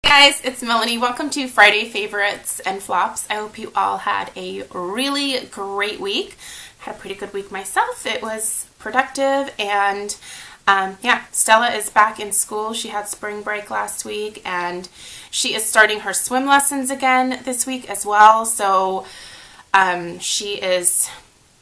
Guys, it's Melanie. Welcome to Friday Favorites and Flops. I hope you all had a really great week. Had a pretty good week myself. It was productive and yeah, Stella is back in school. She had spring break last week and she is starting her swim lessons again this week as well. So she is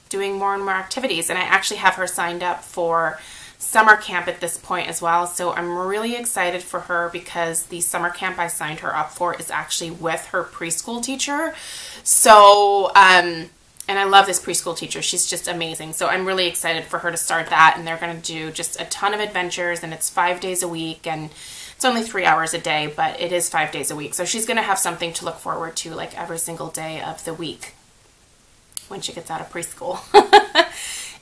doing more and more activities, and I actually have her signed up for summer camp at this point as well. So I'm really excited for her because the summer camp I signed her up for is actually with her preschool teacher. So and I love this preschool teacher. She's just amazing. So I'm really excited for her to start that, and they're going to do just a ton of adventures, and it's 5 days a week, and it's only 3 hours a day, but it is 5 days a week. So she's going to have something to look forward to like every single day of the week when she gets out of preschool.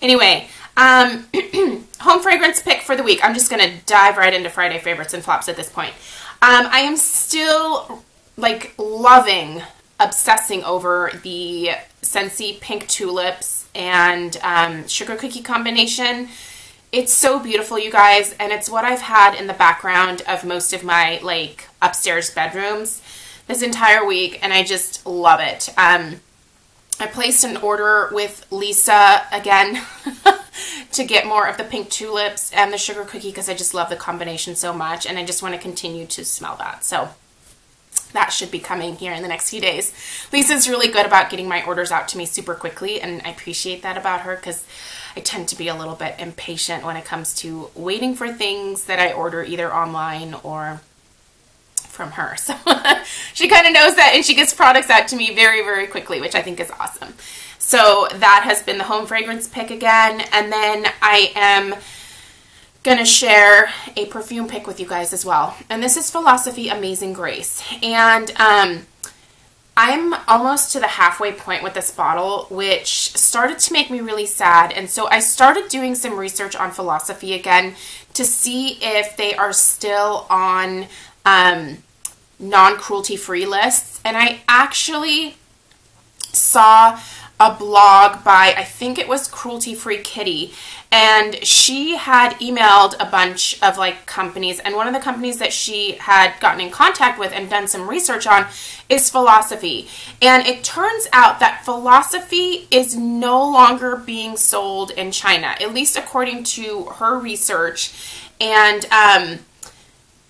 Anyway, home fragrance pick for the week. I'm just going to dive right into Friday favorites and flops at this point. I am still like loving, obsessing over the Scentsy Pink Tulips and Sugar Cookie combination. It's so beautiful, you guys, and it's what I've had in the background of most of my like upstairs bedrooms this entire week, and I just love it. I placed an order with Lisa again to get more of the Pink Tulips and the Sugar Cookie because I just love the combination so much, and I just want to continue to smell that. So that should be coming here in the next few days. Lisa's really good about getting my orders out to me super quickly, and I appreciate that about her because I tend to be a little bit impatient when it comes to waiting for things that I order either online or from her. So she kind of knows that, and she gets products out to me very, very quickly, which I think is awesome. So that has been the home fragrance pick again. And then I am going to share a perfume pick with you guys as well. And this is Philosophy Amazing Grace. And I'm almost to the halfway point with this bottle, which started to make me really sad. And so I started doing some research on Philosophy again to see if they are still on non-cruelty free lists, and I actually saw a blog by, I think it was Cruelty Free Kitty, and she had emailed a bunch of like companies, and one of the companies that she had gotten in contact with and done some research on is Philosophy. And it turns out that Philosophy is no longer being sold in China, at least according to her research. And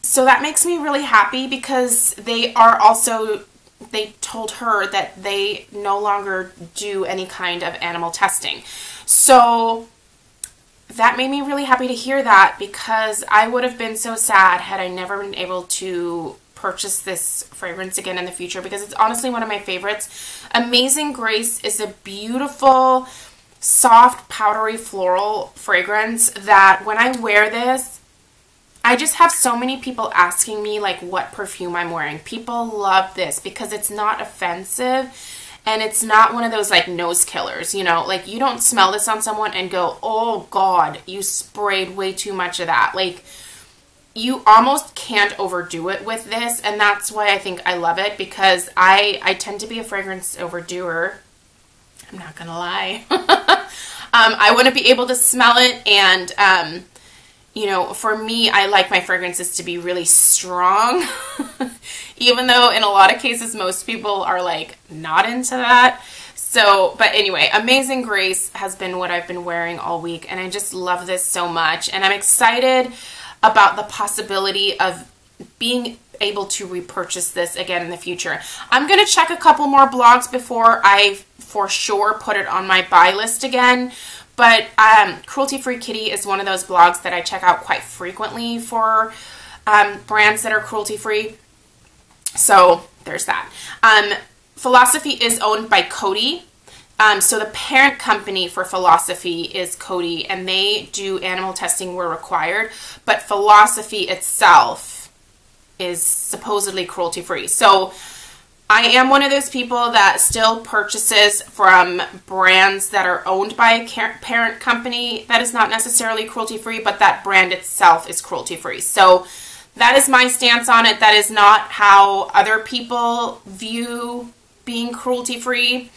so that makes me really happy because they are also, they told her that they no longer do any kind of animal testing. So that made me really happy to hear that, because I would have been so sad had I never been able to purchase this fragrance again in the future, because it's honestly one of my favorites. Amazing Grace is a beautiful, soft, powdery floral fragrance that when I wear this, I just have so many people asking me like what perfume I'm wearing. People love this because it's not offensive and it's not one of those like nose killers, you know, like you don't smell this on someone and go, oh God, you sprayed way too much of that. Like you almost can't overdo it with this, and that's why I think I love it, because I tend to be a fragrance overdoer. I'm not gonna lie. I want to be able to smell it, and you know, for me, I like my fragrances to be really strong, even though in a lot of cases, most people are like not into that. So, but anyway, Amazing Grace has been what I've been wearing all week, and I just love this so much. And I'm excited about the possibility of being able to repurchase this again in the future. I'm going to check a couple more blogs before I for sure put it on my buy list again. But Cruelty Free Kitty is one of those blogs that I check out quite frequently for brands that are cruelty free. So there's that. Philosophy is owned by Coty. So the parent company for Philosophy is Coty, and they do animal testing where required. But Philosophy itself is supposedly cruelty free. So I am one of those people that still purchases from brands that are owned by a parent company that is not necessarily cruelty-free, but that brand itself is cruelty-free. So that is my stance on it. That is not how other people view being cruelty-free.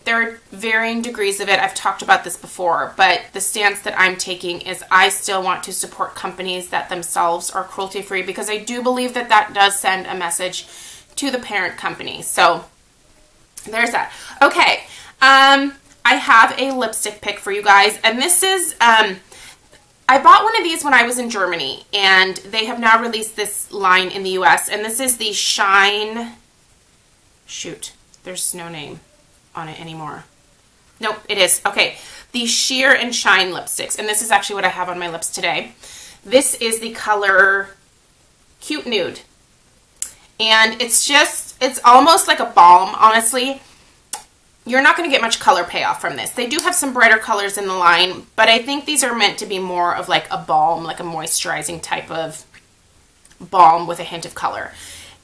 there are varying degrees of it. I've talked about this before, but the stance that I'm taking is I still want to support companies that themselves are cruelty-free, because I do believe that that does send a message to the parent company. So there's that. Okay, I have a lipstick pick for you guys, and this is, I bought one of these when I was in Germany, and they have now released this line in the US, and this is the Shine, shoot, there's no name on it anymore. Nope, it is. Okay, the Sheer and Shine lipsticks, and this is actually what I have on my lips today. This is the color Cute Nude, and it's almost like a balm, honestly. You're not going to get much color payoff from this. They do have some brighter colors in the line, but I think these are meant to be more of like a balm, like a moisturizing type of balm with a hint of color.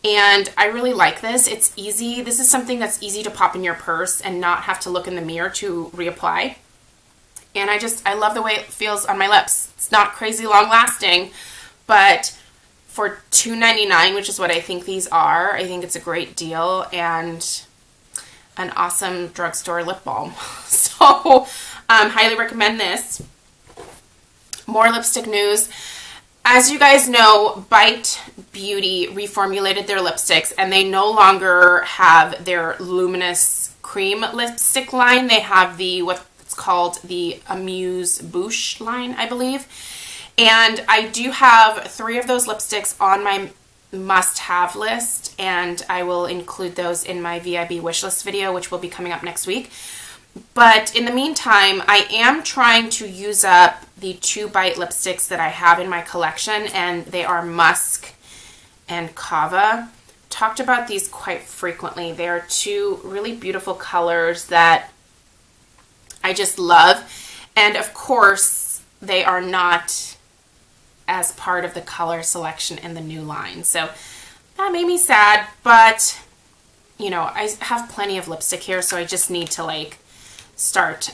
And I really like this. It's easy. This is something that's easy to pop in your purse and not have to look in the mirror to reapply. And I love the way it feels on my lips. It's not crazy long lasting, but for $2.99, which is what I think these are, I think it's a great deal and an awesome drugstore lip balm. So, highly recommend this. More lipstick news. As you guys know, Bite Beauty reformulated their lipsticks, and they no longer have their luminous cream lipstick line. They have what's called the Amuse Bouche line, I believe. And I do have 3 of those lipsticks on my must-have list, and I will include those in my VIB wishlist video, which will be coming up next week. But in the meantime, I am trying to use up the 2 Bite lipsticks that I have in my collection, and they are Musk and Cava. Talked about these quite frequently. They are 2 really beautiful colors that I just love. And of course, they are not as part of the color selection in the new line. So that made me sad, but you know, I have plenty of lipstick here, so I just need to like start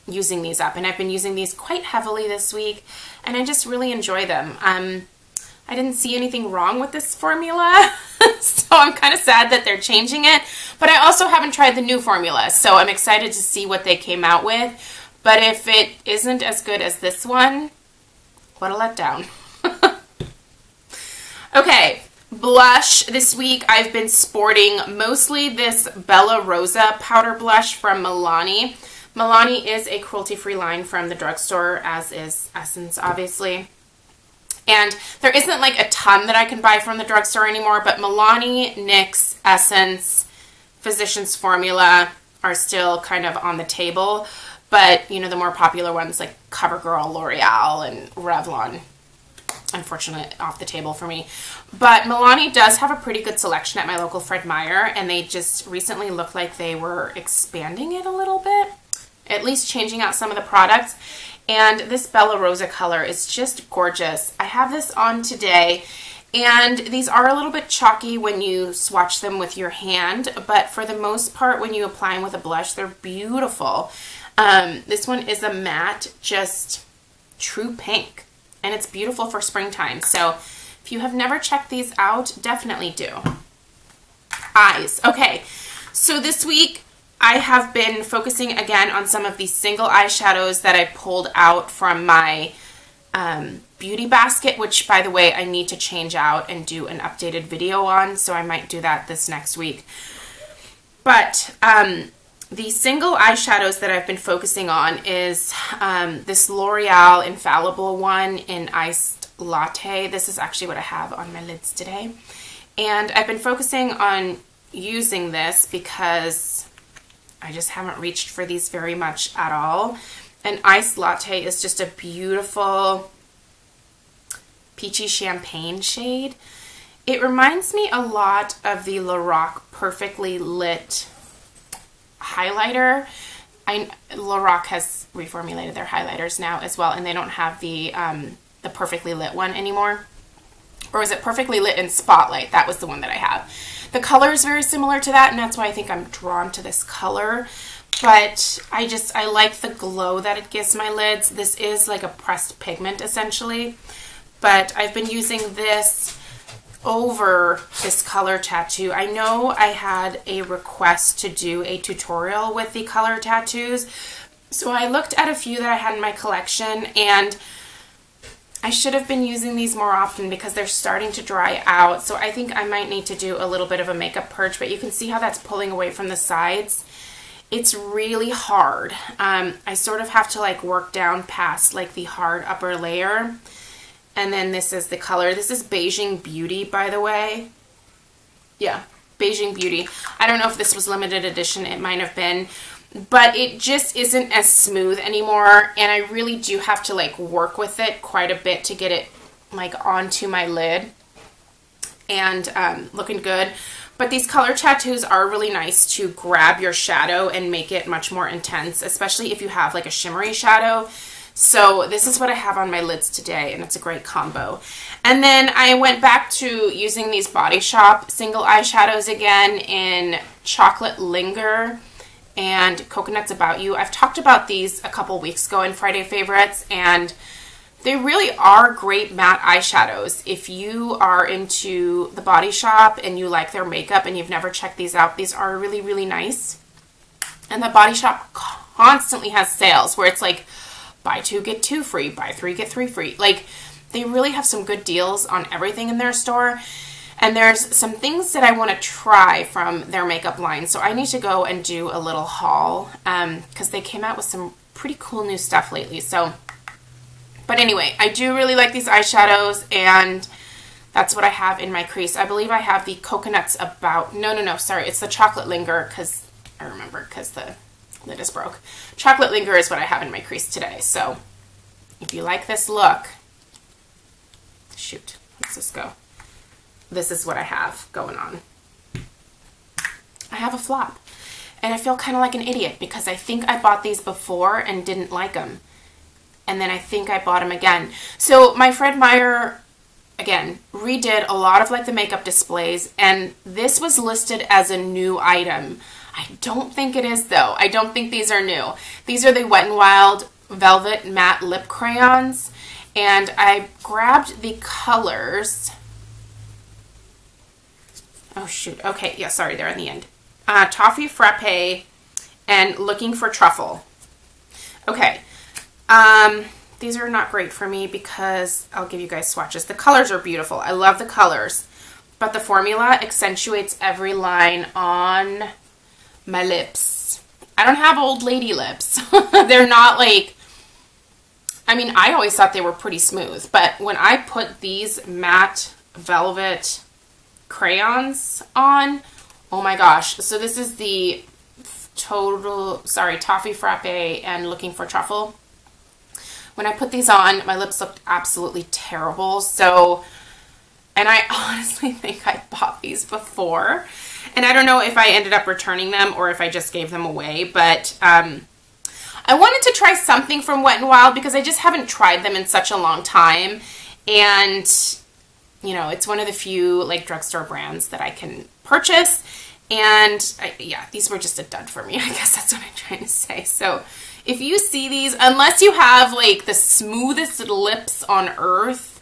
using these up. And I've been using these quite heavily this week, and I just really enjoy them. I didn't see anything wrong with this formula, so I'm kind of sad that they're changing it. But I also haven't tried the new formula, so I'm excited to see what they came out with. But if it isn't as good as this one, what a letdown. Okay, blush. This week I've been sporting mostly this Bella Rosa powder blush from Milani. Milani is a cruelty-free line from the drugstore, as is Essence, obviously. And there isn't like a ton that I can buy from the drugstore anymore, but Milani, NYX, Essence, Physicians Formula are still kind of on the table. But, you know, the more popular ones like CoverGirl, L'Oreal, and Revlon, unfortunately, off the table for me. But Milani does have a pretty good selection at my local Fred Meyer, and they just recently looked like they were expanding it a little bit, at least changing out some of the products. And this Bella Rosa color is just gorgeous. I have this on today, and these are a little bit chalky when you swatch them with your hand, but for the most part, when you apply them with a blush, they're beautiful. This one is a matte, just true pink, and it's beautiful for springtime. So if you have never checked these out, definitely do. Eyes. Okay, so this week I have been focusing again on some of these single eyeshadows that I pulled out from my beauty basket, which, by the way, I need to change out and do an updated video on, so I might do that this next week. But the single eyeshadows that I've been focusing on is this L'Oreal Infallible one in Iced Latte. This is actually what I have on my lids today. And I've been focusing on using this because I just haven't reached for these very much at all. And Iced Latte is just a beautiful peachy champagne shade. It reminds me a lot of the Lorac Perfectly Lit highlighter. Lorac has reformulated their highlighters now as well, and they don't have the Perfectly Lit one anymore. Or was it Perfectly Lit in Spotlight? That was the one that I have. The color is very similar to that, and that's why I think I'm drawn to this color. But I like the glow that it gives my lids. This is like a pressed pigment, essentially. But I've been using this over this color tattoo. I know I had a request to do a tutorial with the color tattoos, so I looked at a few that I had in my collection, and I should have been using these more often because they're starting to dry out. So I think I might need to do a little bit of a makeup purge, but you can see how that's pulling away from the sides. It's really hard. I sort of have to like work down past like the hard upper layer. And then this is the color. This is Beiging Beauty, by the way. Yeah, Beiging Beauty. I don't know if this was limited edition. It might have been. But it just isn't as smooth anymore, and I really do have to like work with it quite a bit to get it like onto my lid and looking good. But these color tattoos are really nice to grab your shadow and make it much more intense, especially if you have like a shimmery shadow. So this is what I have on my lids today, and it's a great combo. And then I went back to using these Body Shop single eyeshadows again in Chocolate Linger and Coconut's About You. I've talked about these a couple weeks ago in Friday Favorites, and they really are great matte eyeshadows. If you are into the Body Shop and you like their makeup and you've never checked these out, these are really, really nice. And the Body Shop constantly has sales where it's like buy 2 get 2 free, buy 3 get 3 free. Like, they really have some good deals on everything in their store. And there's some things that I want to try from their makeup line. So I need to go and do a little haul because they came out with some pretty cool new stuff lately. So, but anyway, I do really like these eyeshadows, and that's what I have in my crease. I believe I have the Coconut's About, no, sorry, it's the Chocolate Linger, because I remember because the lid is broke. Chocolate Linger is what I have in my crease today. So if you like this look, shoot, let's just go. This is what I have going on. I have a flop, and I feel kind of like an idiot because I think I bought these before and didn't like them, and then I think I bought them again. So my Fred Meyer, again, redid a lot of like the makeup displays, and this was listed as a new item. I don't think it is though. I don't think these are new. These are the Wet n Wild Velvet Matte Lip Crayons, and I grabbed the colors. Oh, shoot. Okay, yeah, sorry, they're in the end. Toffee Frappe and Looking for Truffle. Okay. These are not great for me because I'll give you guys swatches. The colors are beautiful. I love the colors. But the formula accentuates every line on my lips. I don't have old lady lips. They're not like... I mean, I always thought they were pretty smooth. But when I put these matte velvet crayons on, oh my gosh. So this is the Toffee Frappe and Looking for Truffle. When I put these on, my lips looked absolutely terrible. So, and I honestly think I bought these before, and I don't know if I ended up returning them or if I just gave them away, but I wanted to try something from Wet n Wild because I just haven't tried them in such a long time. And you know, it's one of the few like drugstore brands that I can purchase. And yeah, these were just a dud for me. I guess that's what I'm trying to say. So if you see these, unless you have like the smoothest lips on earth,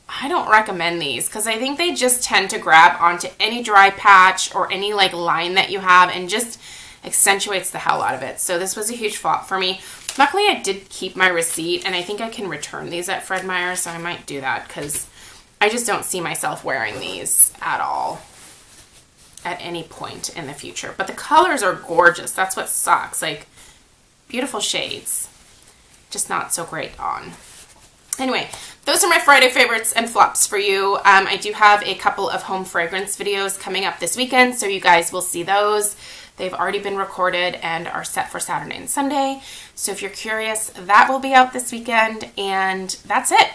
I don't recommend these because I think they just tend to grab onto any dry patch or any like line that you have and just accentuates the hell out of it. So this was a huge flop for me. Luckily, I did keep my receipt, and I think I can return these at Fred Meyer, so I might do that because I just don't see myself wearing these at all at any point in the future. But the colors are gorgeous. That's what sucks. Like, beautiful shades. Just not so great on. Anyway, those are my Friday favorites and flops for you. I do have a couple of home fragrance videos coming up this weekend, so you guys will see those. They've already been recorded and are set for Saturday and Sunday. So if you're curious, that will be out this weekend, and that's it.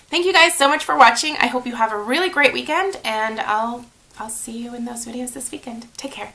Thank you guys so much for watching. I hope you have a really great weekend, and I'll see you in those videos this weekend. Take care.